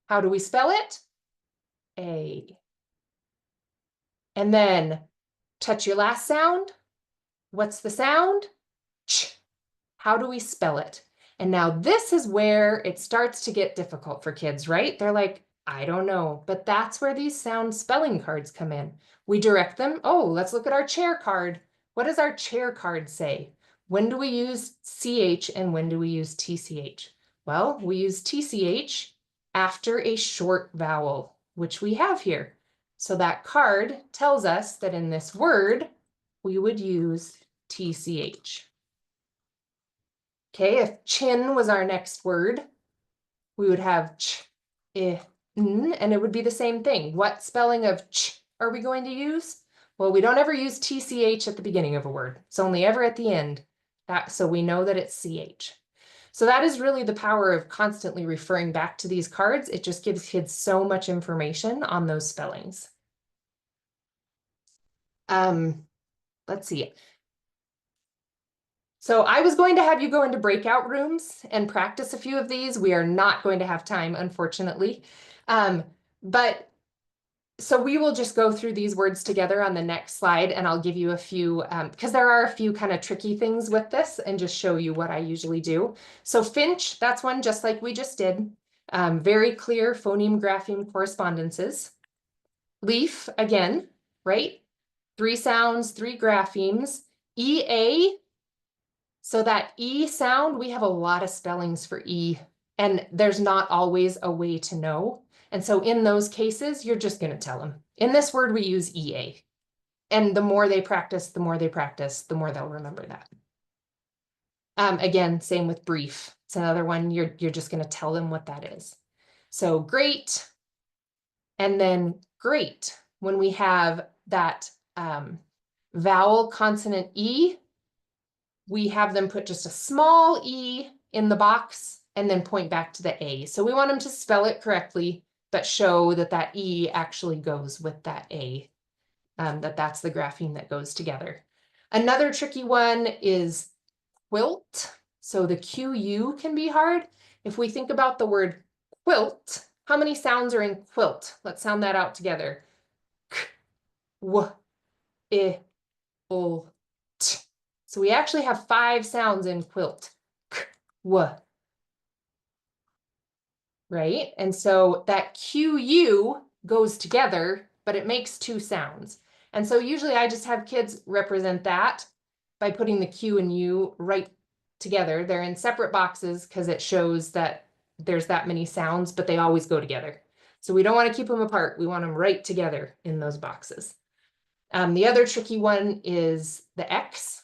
How do we spell it? A. And then touch your last sound. What's the sound? Ch. How do we spell it? And now this is where it starts to get difficult for kids, right? They're like, I don't know, but that's where these sound spelling cards come in. We direct them. Oh, let's look at our chair card. What does our chair card say? When do we use CH and when do we use TCH? Well, we use TCH after a short vowel, which we have here. So that card tells us that in this word, we would use TCH. Okay, if chin was our next word, we would have ch, I, n, and it would be the same thing. What spelling of ch are we going to use? Well, we don't ever use TCH at the beginning of a word. It's only ever at the end. So we know that it's CH. So that is really the power of constantly referring back to these cards. It just gives kids so much information on those spellings. Let's see. So I was going to have you go into breakout rooms and practice a few of these. We are not going to have time, unfortunately. But so we will just go through these words together on the next slide, and I'll give you a few, because there are a few kind of tricky things with this, and just show you what I usually do. So finch, that's one just like we just did. Very clear phoneme grapheme correspondences. Leaf, again, right? 3 sounds, 3 graphemes. EA, so that E sound, we have a lot of spellings for E, and there's not always a way to know. And so in those cases, you're just going to tell them. In this word, we use EA. And the more they practice, the more they'll remember that. Again, same with brief. It's another one, you're just going to tell them what that is. So great. And then great. When we have that vowel consonant E, we have them put just a small E in the box and then point back to the A. So we want them to spell it correctly, but show that that E actually goes with that A, that's the grapheme that goes together. Another tricky one is quilt. So the QU can be hard. If we think about the word quilt, how many sounds are in quilt? Let's sound that out together. K, w, I, o, t. So we actually have 5 sounds in quilt. K, w. Right? And so that QU goes together, but it makes 2 sounds. And so usually I just have kids represent that by putting the Q and U right together. They're in separate boxes because it shows that there's that many sounds, but they always go together. So we don't want to keep them apart. We want them right together in those boxes. The other tricky one is the X,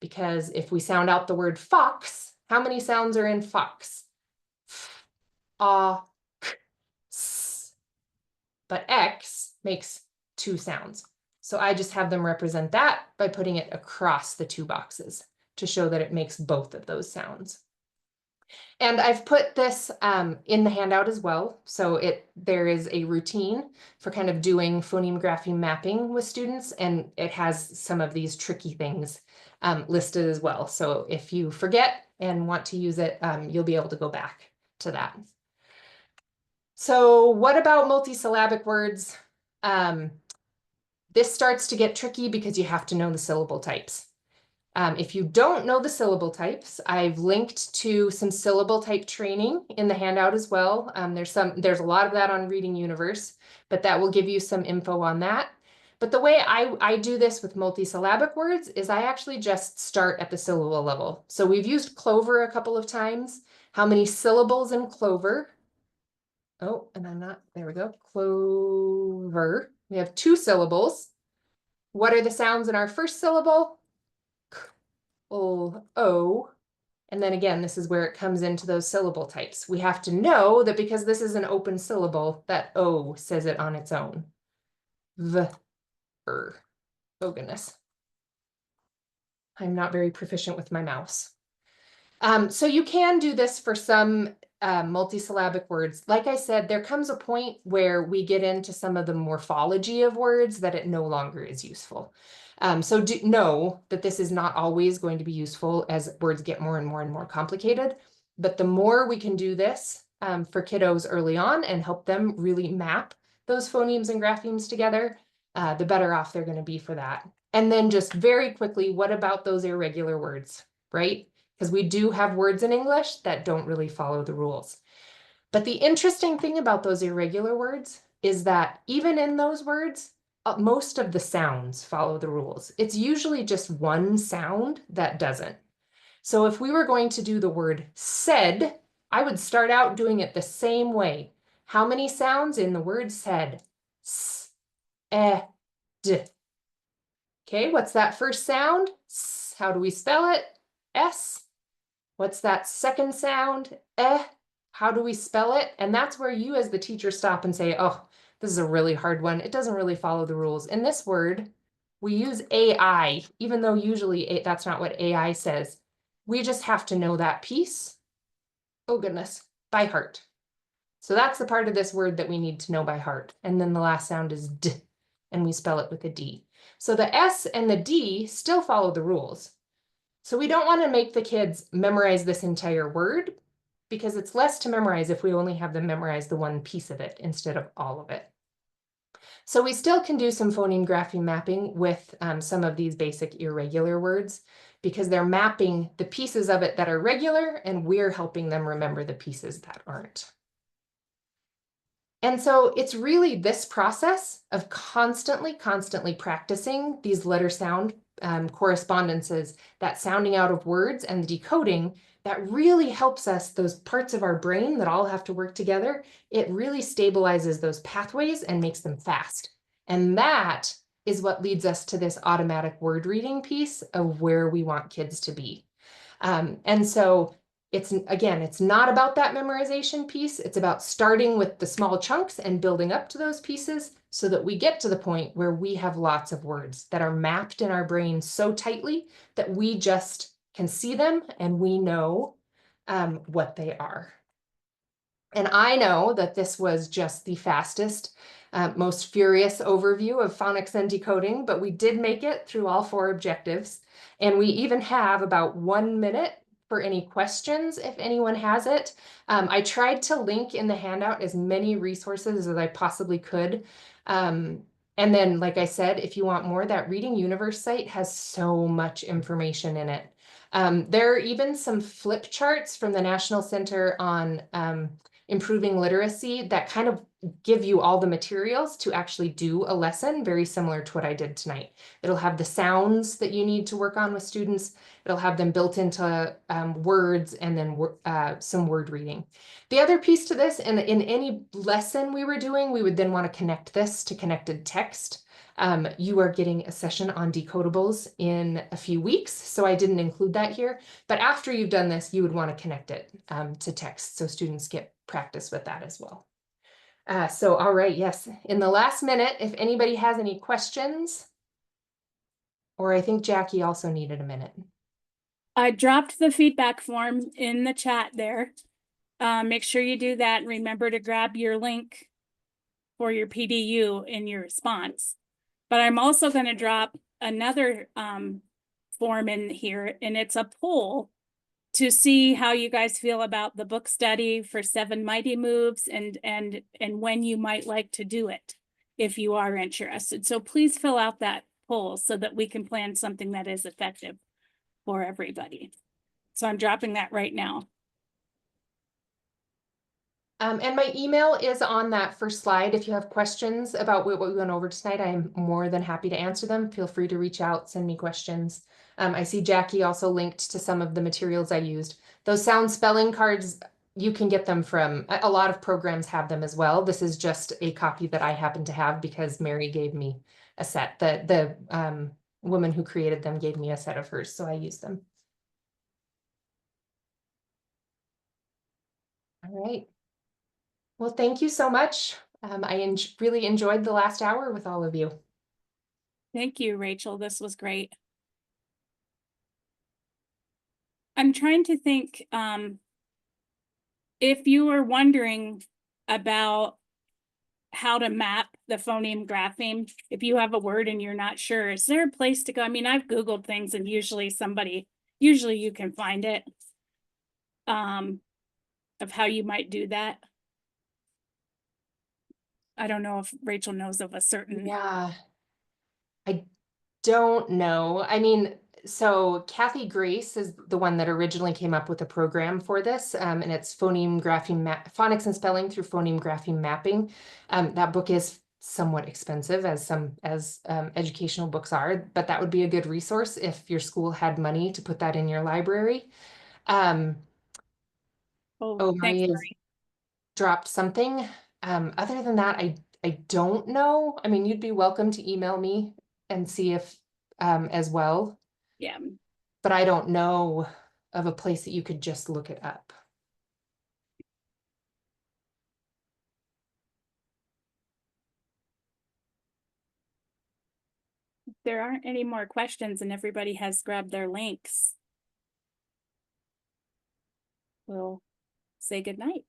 because if we sound out the word fox, how many sounds are in fox? F, A, K, S. But X makes 2 sounds. So I just have them represent that by putting it across the 2 boxes to show that it makes both of those sounds. And I've put this in the handout as well. So there is a routine for kind of doing phoneme grapheme mapping with students, and it has some of these tricky things listed as well. So if you forget and want to use it, you'll be able to go back to that. So what about multisyllabic words? This starts to get tricky because you have to know the syllable types. If you don't know the syllable types, I've linked to some syllable type training in the handout as well. There's a lot of that on Reading Universe, but that will give you some info on that. But the way I do this with multisyllabic words is I actually just start at the syllable level. So we've used clover a couple of times. How many syllables in clover? Oh, and there we go, clover. We have 2 syllables. What are the sounds in our first syllable? K, O. And then again, this is where it comes into those syllable types. We have to know that because this is an open syllable, that O says it on its own. V, er. Oh goodness. I'm not very proficient with my mouse. So you can do this for some multisyllabic words. Like I said, there comes a point where we get into some of the morphology of words that it no longer is useful. So know that this is not always going to be useful as words get more and more and more complicated. But the more we can do this for kiddos early on and help them really map those phonemes and graphemes together, the better off they're going to be for that. And then just very quickly, what about those irregular words, right? Because we do have words in English that don't really follow the rules. But the interesting thing about those irregular words is that even in those words, most of the sounds follow the rules. It's usually just one sound that doesn't. So if we were going to do the word said, I would start out doing it the same way. How many sounds in the word said? S, e, d. Okay, what's that first sound? S. How do we spell it? S. What's that second sound? Eh. How do we spell it? And that's where you as the teacher stop and say, oh, this is a really hard one. It doesn't really follow the rules. In this word, we use AI, even though usually that's not what AI says. We just have to know that piece, oh goodness, by heart. So that's the part of this word that we need to know by heart. And then the last sound is D, and we spell it with a D. So the S and the D still follow the rules. So we don't want to make the kids memorize this entire word because it's less to memorize if we only have them memorize the one piece of it instead of all of it. So we still can do some phoneme grapheme mapping with some of these basic irregular words because they're mapping the pieces of it that are regular and we're helping them remember the pieces that aren't. And so it's really this process of constantly practicing these letter sound correspondences, that sounding out of words and the decoding that really helps us, those parts of our brain that all have to work together, it really stabilizes those pathways and makes them fast. And that is what leads us to this automatic word reading piece of where we want kids to be. And so it's, again, it's not about that memorization piece. It's about starting with the small chunks and building up to those pieces so that we get to the point where we have lots of words that are mapped in our brain so tightly that we just can see them and we know what they are. And I know that this was just the fastest, most furious overview of phonics and decoding, but we did make it through all 4 objectives. And we even have about 1 minute for any questions, if anyone has it. I tried to link in the handout as many resources as I possibly could. And then, like I said, if you want more, that Reading Universe site has so much information in it. There are even some flip charts from the National Center on Improving Literacy that kind of give you all the materials to actually do a lesson, very similar to what I did tonight. It'll have the sounds that you need to work on with students. It'll have them built into words and then some word reading. The other piece to this, and in any lesson we were doing, we would then want to connect this to connected text. You are getting a session on decodables in a few weeks, so I didn't include that here. But after you've done this, you would want to connect it to text so students get practice with that as well. So, all right, yes. In the last minute, if anybody has any questions, or I think Jackie also needed a minute. I dropped the feedback form in the chat there. Make sure you do that. Remember to grab your link for your PDU in your response. But I'm also going to drop another form in here, and it's a poll to see how you guys feel about the book study for 7 Mighty Moves and when you might like to do it if you are interested. So please fill out that poll so that we can plan something that is effective for everybody. So I'm dropping that right now. And my email is on that first slide. If you have questions about what we went over tonight, I'm more than happy to answer them. Feel free to reach out, send me questions. I see Jackie also linked to some of the materials I used. Those sound spelling cards, you can get them from, a lot of programs have them as well. This is just a copy that I happen to have because Mary gave me a set. The woman who created them gave me a set of hers, so I used them. All right. Well, thank you so much. I really enjoyed the last hour with all of you. Thank you, Rachel. This was great. I'm trying to think, if you were wondering about how to map the phoneme grapheme, if you have a word and you're not sure, is there a place to go? I mean, I've Googled things and usually you can find it, of how you might do that. I don't know if Rachel knows of a certain. Yeah, Don't know. I mean, so Kathy Grace is the one that originally came up with a program for this, and it's phonics and spelling through phoneme grapheme mapping. That book is somewhat expensive, as some educational books are, but that would be a good resource if your school had money to put that in your library. Oh, Oh, thanks, Marie has Marie. dropped something. Other than that, I don't know. I mean, you'd be welcome to email me and see if as well, Yeah, but I don't know of a place that you could just look it up. if there aren't any more questions and everybody has grabbed their links, we'll say goodnight.